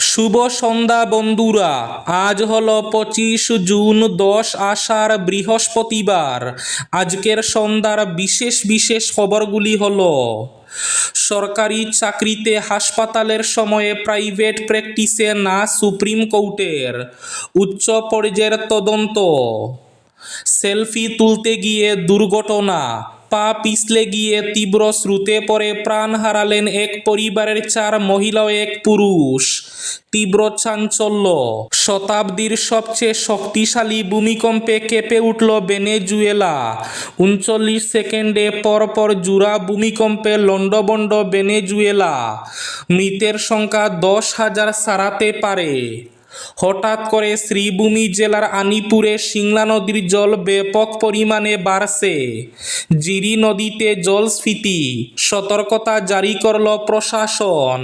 শুভ সন্ধ্যা বন্ধুরা। আজ হলো 25 জুন, 10 আষাঢ়, বৃহস্পতিবার। আজকের সন্ধ্যার বিশেষ বিশেষ খবরগুলি হলো: সরকারি চাকরিতে হাসপাতালের সময়ে প্রাইভেট প্র্যাকটিসে না সুপ্রিম কোর্টের উচ্চ পর্যায়ের তদন্ত। সেলফি তুলতে গিয়ে দুর্ঘটনা, পা পিছলে গিয়ে তীব্র স্রোতে পড়ে প্রাণ হারালেন এক পরিবারের 4 মহিলা ও এক পুরুষ। তীব্র চাঞ্চল্য। শতাব্দীর সবচেয়ে শক্তিশালী ভূমিকম্পে কেঁপে উঠল ভেনেজুয়েলা। 39 সেকেন্ডে পরপর জোড়া ভূমিকম্পে লণ্ডভণ্ড ভেনেজুয়েলা। মৃতের সংখ্যা 10,000 ছাড়াতে পারে। হঠাৎ করে শ্রীভূমি জেলার আনিপুরে সিংলা নদীর জল ব্যাপক পরিমাণে বাড়ছে। জিরি নদীতে জলস্ফীতি, সতর্কতা জারি করল প্রশাসন।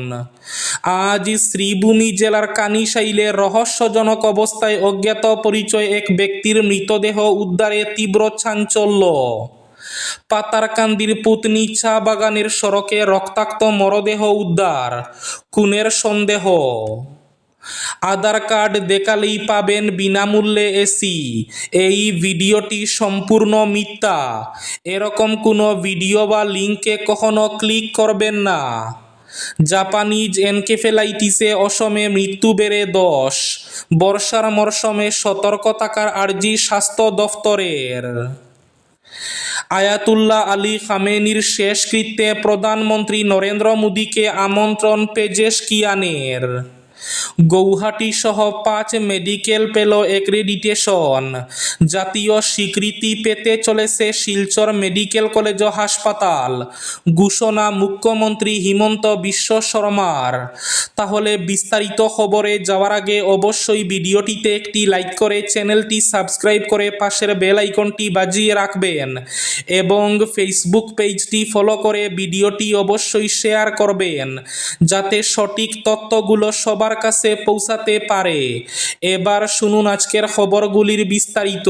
আজ শ্রীভূমি জেলার কানিসাইলে রহস্যজনক অবস্থায় অজ্ঞাত পরিচয় এক ব্যক্তির মৃতদেহ উদ্ধারে তীব্র চাঞ্চল্য। পাতারকান্দির পুতনি চা বাগানের সড়কে রক্তাক্ত মরদেহ উদ্ধার, খুনের সন্দেহ। আধার কার্ড দেখালেই পাবেন বিনামূল্যে এসি। এই ভিডিওটি সম্পূর্ণ মিথ্যা। এরকম কোনো ভিডিও বা লিঙ্কে কখনো ক্লিক করবেন না। জাপানিজ এনকেফেলাইটিসে অসমে মৃত্যু বেড়ে 10। বর্ষার মরশুমে সতর্ক থাকার আর্জি স্বাস্থ্য দফতরের। আয়াতুল্লাহ আলী খামেনির শেষকৃত্যে প্রধানমন্ত্রী নরেন্দ্র মোদীকে আমন্ত্রণ পেজেশকিয়ানের। গৌহাটি সহ 5 মেডিকেল পেল অ্যাক্রেডিটেশন। জাতীয় স্বীকৃতি পেতে চলেছে শিলচর মেডিকেল কলেজ ও হাসপাতাল। ঘোষণা মুখ্যমন্ত্রী হিমন্ত বিশ্ব শর্মার। তাহলে বিস্তারিত খবরে যাওয়ার আগে অবশ্যই ভিডিওটিতে একটি লাইক করে চ্যানেলটি সাবস্ক্রাইব করে পাশের বেল আইকনটি বাজিয়ে রাখবেন এবং ফেসবুক পেজটি ফলো করে ভিডিওটি অবশ্যই শেয়ার করবেন যাতে সঠিক তথ্যগুলো সবার কাছে পৌঁছাতে পারে। এবার শুনুন আজকের খবরগুলির বিস্তারিত।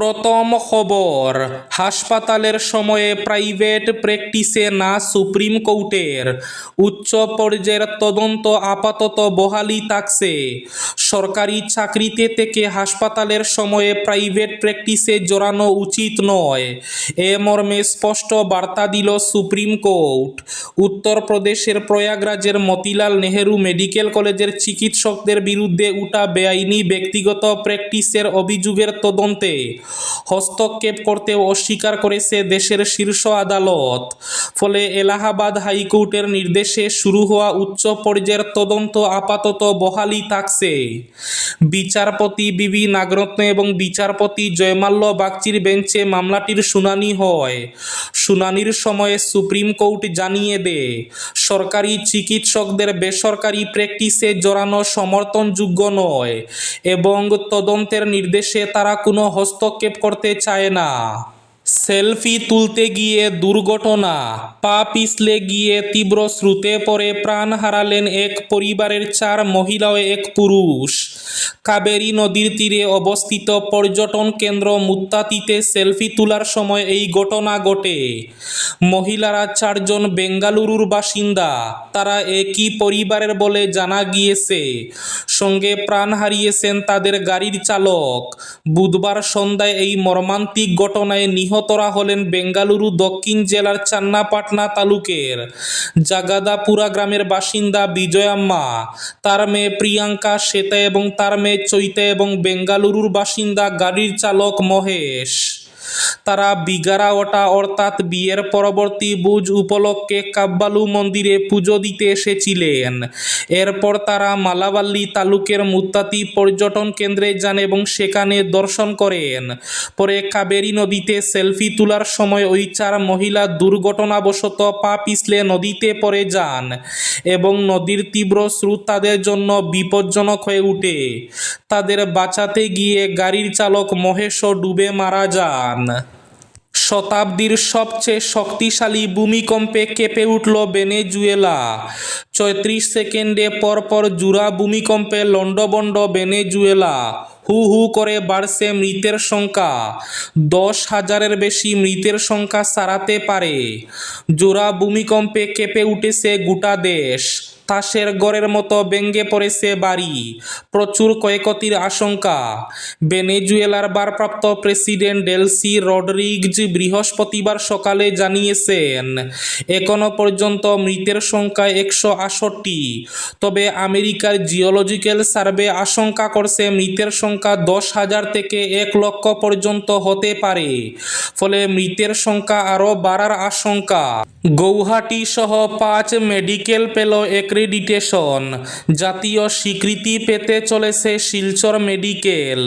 প্রথম খবর, হাসপাতালের সময়ে প্রাইভেট প্র্যাকটিসে না সুপ্রিম কোর্টের উচ্চ পর্যায়ের তদন্ত আপাতত বহালই থাকছে। সরকারি চাকরিতে থেকে হাসপাতালের সময়ে প্রাইভেট প্র্যাকটিসে জড়ানো উচিত নয়, এ মর্মে স্পষ্ট বার্তা দিল সুপ্রিম কোর্ট। উত্তরপ্রদেশের প্রয়াগরাজের মতিলাল নেহেরু মেডিকেল কলেজের চিকিৎসকদের বিরুদ্ধে উঠা বেআইনি ব্যক্তিগত প্র্যাকটিসের অভিযোগের তদন্তে হস্তক্ষেপ করতে অস্বীকার করেছে দেশের শীর্ষ আদালত। ফলে এলাহাবাদ হাইকোর্টের নির্দেশে শুরু হওয়া উচ্চ পর্যায়ের তদন্ত আপাতত বহালই থাকছে। বিচারপতি বিবি নাগরত্ন এবং বিচারপতি জয়মাল্য বাগচির বেঞ্চে মামলাটির শুনানি হয়। শুনানির সময়ে সুপ্রিম কোর্ট জানিয়ে দেয়, সরকারি চিকিৎসকদের বেসরকারি প্র্যাকটিসে জড়ানো সমর্থনযোগ্য নয় এবং তদন্তের নির্দেশে তারা কোনো হস্তক্ষেপ করতে চায় না। সেলফি তুলতে গিয়ে দুর্ঘটনা, পা পিছলে গিয়ে তীব্র স্রোতে পড়ে প্রাণ হারালেন এক পরিবারের 4 মহিলা ও এক পুরুষ। কাবেরী নদীর তীরে অবস্থিত পর্যটন কেন্দ্র মুত্তাতিতে সেলফি তোলার সময় এই ঘটনা ঘটে। মহিলারা 4 জন বেঙ্গালুরুর বাসিন্দা। তারা একই পরিবারের বলে জানা গিয়েছে। সঙ্গে প্রাণ হারিয়েছেন তাদের গাড়ির চালক। বুধবার সন্ধ্যায় এই মর্মান্তিক ঘটনায় নিহতরা হলেন বেঙ্গালুরু দক্ষিণ জেলার চান্নাপাটনা তালুকের জাগাদাপুরা গ্রামের বাসিন্দা বিজয়াম্মা, তার মেয়ে প্রিয়াঙ্কা শ্বেতা এবং তার মেয়ে চৈতা এবং বেঙ্গালুরুর বাসিন্দা গাড়ির চালক মহেশ। তারা বিগারাওয়াটা অর্থাৎ বিয়ের পরবর্তী বুঝ উপলক্ষে কাব্বালু মন্দিরে পুজো দিতে এসেছিলেন। এরপর তারা মালাবাল্লি তালুকের মুত্তাতি পর্যটন কেন্দ্রে যান এবং সেখানে দর্শন করেন। পরে কাবেরী নদীতে সেলফি তোলার সময় ওই 4 মহিলা দুর্ঘটনাবশত পা পিছলে নদীতে পড়ে যান এবং নদীর তীব্র স্রোত তাদের জন্য বিপজ্জনক হয়ে ওঠে। তাদের বাঁচাতে গিয়ে গাড়ির চালক মহেশও ডুবে মারা যান। শতাব্দীর সবচেয়ে শক্তিশালী ভূমিকম্পে কেঁপে উঠল ভেনেজুয়েলা। 34 সেকেন্ডে পরপর জোড়া ভূমিকম্পে লণ্ডভণ্ড ভেনেজুয়েলা। হু হু করে বাড়ছে মৃতের সংখ্যা। 10,000-এর বেশি মৃতের সংখ্যা ছাড়াতে পারে। জোড়া ভূমিকম্পে কেঁপে উঠেছে গোটা দেশ। তাসের গড়ের মতো ভেঙে পড়েছে বাড়ি, প্রচুর ক্ষয়ক্ষতির আশঙ্কা। ভেনেজুয়েলার ভারপ্রাপ্ত প্রেসিডেন্ট ডেলসি রডরিগজ বৃহস্পতিবার সকালে জানিয়েছেন এখনো পর্যন্ত মৃতের সংখ্যা 168, তবে আমেরিকার জিওলজিক্যাল সার্ভে আশঙ্কা করছে মৃতের সংখ্যা 10,000 থেকে 1 লক্ষ পর্যন্ত হতে পারে, ফলে মৃতের সংখ্যা আরও বাড়ার আশঙ্কা। গৌহাটি সহ 5 মেডিকেল পেল অ্যাক্রেডিটেশন, জাতীয় স্বীকৃতি পেতে চলেছে শিলচর মেডিকেল,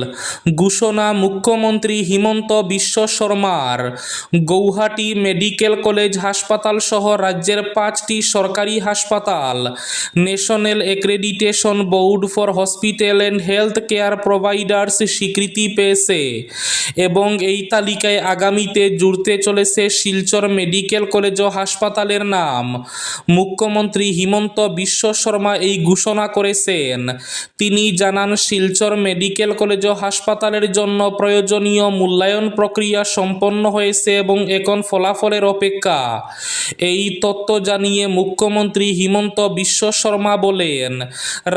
ঘোষণা মুখ্যমন্ত্রী হিমন্ত বিশ্ব শর্মার। গৌহাটি মেডিকেল কলেজ হাসপাতাল সহ রাজ্যের 5টি সরকারি হাসপাতাল national accreditation board for hospital and health care providers স্বীকৃতি পেয়েছে এবং এই তালিকায় আগামীতে জুড়তে চলেছে শিলচর মেডিকেল কলেজ ও হাসপাতালের নাম। মুখ্যমন্ত্রী হিমন্ত বিশ্ব শর্মা এই ঘোষণা করেছেন। তিনি জানান, শিলচর মেডিকেল কলেজ ও হাসপাতালের জন্য প্রয়োজনীয় মূল্যায়ন প্রক্রিয়া সম্পন্ন হয়েছে এবং এখন ফলাফলের অপেক্ষা। এই তথ্য জানিয়ে মুখ্যমন্ত্রী হিমন্ত বিশ্ব শর্মা বলেন,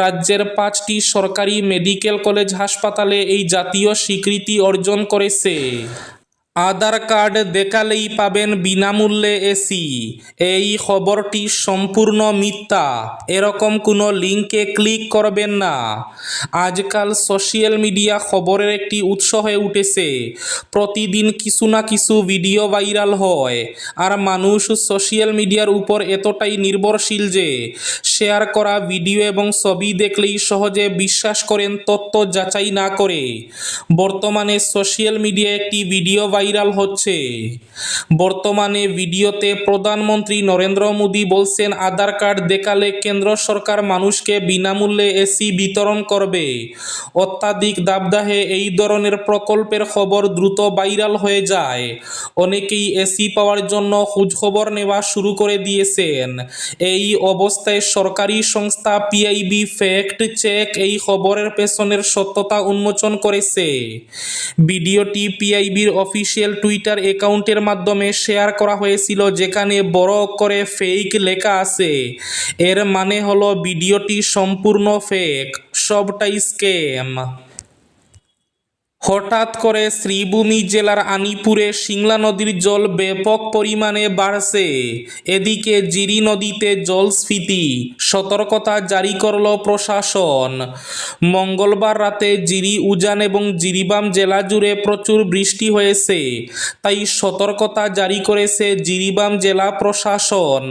রাজ্যের 5টি সরকারি মেডিকেল কলেজ হাসপাতালে এই জাতীয় স্বীকৃতি অর্জন করেছে। আধার কার্ড দেখালেই পাবেন বিনামূল্যে এসি। এই খবরটি সম্পূর্ণ মিথ্যা। এরকম কোনো লিঙ্কে ক্লিক করবেন না। আজকাল সোশ্যাল মিডিয়া খবরের একটি উৎস হয়ে উঠেছে। প্রতিদিন কিছু না কিছু ভিডিও ভাইরাল হয়, আর মানুষ সোশ্যাল মিডিয়ার উপর এতটাই নির্ভরশীল যে শেয়ার করা ভিডিও এবং ছবি দেখলেই সহজে বিশ্বাস করেন তথ্য যাচাই না করে। বর্তমানে সোশ্যাল মিডিয়ায় একটি ভিডিও ভাইরাল হচ্ছে। বর্তমানে ভিডিওতে প্রধানমন্ত্রী নরেন্দ্র মোদী বলছেন, আধার কার্ড দেখালে কেন্দ্র সরকার মানুষকে বিনামূল্যে এসি বিতরণ করবে। অত্যাধিক দাবদাহে এই ধরনের প্রকল্পের খবর দ্রুত ভাইরাল হয়ে যায়। অনেকেই এসি পাওয়ার জন্য খোঁজখবর নেওয়া শুরু করে দিয়েছেন। এই অবস্থায় সরকারি সংস্থা পিআইবি ফ্যাক্ট চেক এই খবরের পেছনের সত্যতা উন্মোচন করেছে। ভিডিওটি পিআইবির অফিসিয়াল টুইটার অ্যাকাউন্টের মাধ্যমে শেয়ার করা হয়েছিল, যেখানে বড় অক্ষরে ফেক লেখা আছে। এর মানে হলো ভিডিওটি সম্পূর্ণ ফেক, সবটাই স্ক্যাম। হঠাৎ করে শ্রীভূমি জেলার আনিপুরে সিংলা নদীর জল ব্যাপক পরিমাণে বাড়ছে। এদিকে জিরি নদীতে জলস্ফীতি সতর্কতা জারি করল প্রশাসন। মঙ্গলবার রাতে জিরি, উজান এবং জিরিবাম জেলা জুড়ে প্রচুর বৃষ্টি হয়েছে, তাই সতর্কতা জারি করেছে জিরিবাম জেলা প্রশাসন।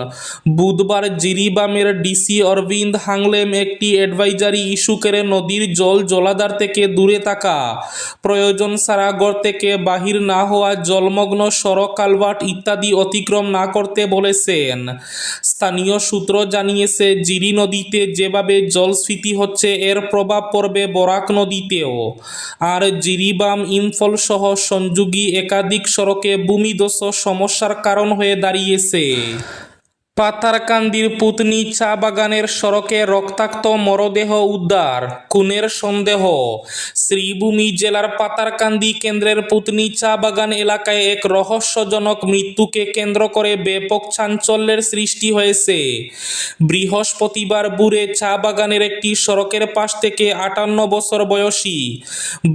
বুধবার জিরিবামের ডিসি অরবিন্দ হাংলেম একটি অ্যাডভাইজারি ইস্যু করে নদীর জল জলাধার থেকে দূরে থাকা, প্রয়োজন ছাড়া ঘর থেকে বাহির না হওয়া, জলমগ্ন সড়ক, কালভার্ট ইত্যাদি অতিক্রম না করতে বলেছেন। স্থানীয় সূত্র জানিয়েছে, জিরি নদীতে যেভাবে জলস্ফীতি হচ্ছে এর প্রভাব পড়বে বরাক নদীতেও। আর জিরিবাম, ইম্ফল সহ সংযোগী একাধিক সড়কে ভূমিধস সমস্যার কারণ হয়ে দাঁড়িয়েছে। পাথারকান্দির পুতনি চা বাগানের সড়কে রক্তাক্ত মরদেহ উদ্ধার, খুনের সন্দেহ। শ্রীভূমি জেলার পাথারকান্দি কেন্দ্রের পুতনি চা বাগান এলাকায় এক রহস্যজনক মৃত্যুকে কেন্দ্র করে ব্যাপক চাঞ্চল্যের সৃষ্টি হয়েছে। বৃহস্পতিবার ভোরে চা বাগানের একটি সড়কের পাশ থেকে 58 বছর বয়সী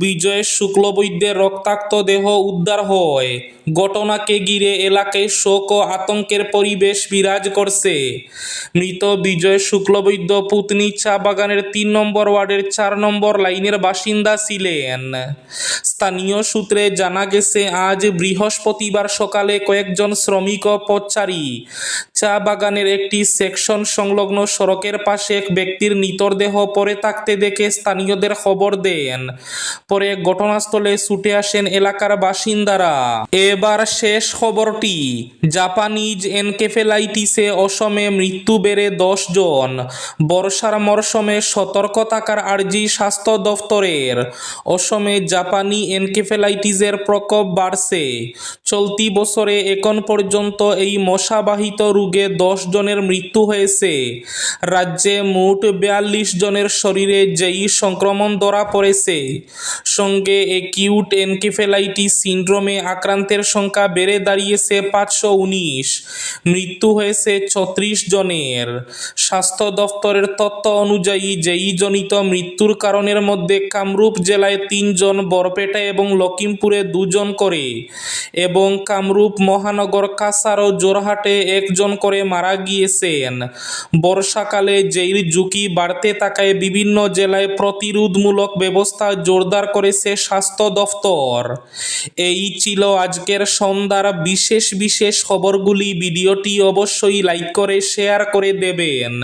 বিজয় শুক্লবৈদ্যের রক্তাক্ত দেহ উদ্ধার হয়। ঘটনাকে ঘিরে এলাকায় শোক ও আতঙ্কের পরিবেশ বিরাজ করছে। মৃত বিজয় শুক্লবৈদ্য পুতনি চা বাগানের 3 নম্বর ওয়ার্ডের 4 নম্বর লাইনের বাসিন্দা ছিলেন। স্থানীয় সূত্রে জানা গেছে, আজ বৃহস্পতিবার সকালে কয়েকজন শ্রমিক ও পথচারী চা বাগানের একটি সেকশন সংলগ্ন সড়কের পাশে এক ব্যক্তির মৃতদেহ পড়ে থাকতে দেখে স্থানীয়দের খবর দেন। পরে ঘটনাস্থলে ছুটে আসেন এলাকার বাসিন্দারা। এবার শেষ খবরটি, জাপানিজ এনকেফেলাইটিসে অসমে মৃত্যু বেড়ে 10 জন। বর্ষার মরশুমে সতর্ক থাকার আর্জি স্বাস্থ্য দফতরের। অসমে জাপানি এনকেফেলাইটিসের প্রকোপ বাড়ছে। চলতি বছরে এখন পর্যন্ত এই মশাবাহিত রোগে 10 জনের মৃত্যু হয়েছে। রাজ্যে মোট 42 জনের শরীরে যেই সংক্রমণ ধরা পড়েছে। সঙ্গে অ্যাকিউট এনকেফেলাইটিস সিন্ড্রোমে আক্রান্তের সংখ্যা বেড়ে দাঁড়িয়েছে 519। মৃত্যু হয়েছে 36 জনের। স্বাস্থ্য দফতরের তথ্য অনুযায়ী জনিত মৃত্যুর কারণের মধ্যে কামরূপ জেলায় 3 জন, বরপেটা এবং লখিমপুরে 2 জন করে এবং কামরূপ মহানগর, কাছাড় ও যোরহাটে 1 জন করে মারা গিয়েছেন। বর্ষাকালে যেই ঝুঁকি বাড়তে থাকায় বিভিন্ন জেলায় প্রতিরোধমূলক ব্যবস্থা জোরদার করেছে স্বাস্থ্য দফতর। এই ছিল আজকের সন্ধ্যার বিশেষ খবরগুলি। ভিডিওটি অবশ্যই লাইক করে শেয়ার করে দেবেন।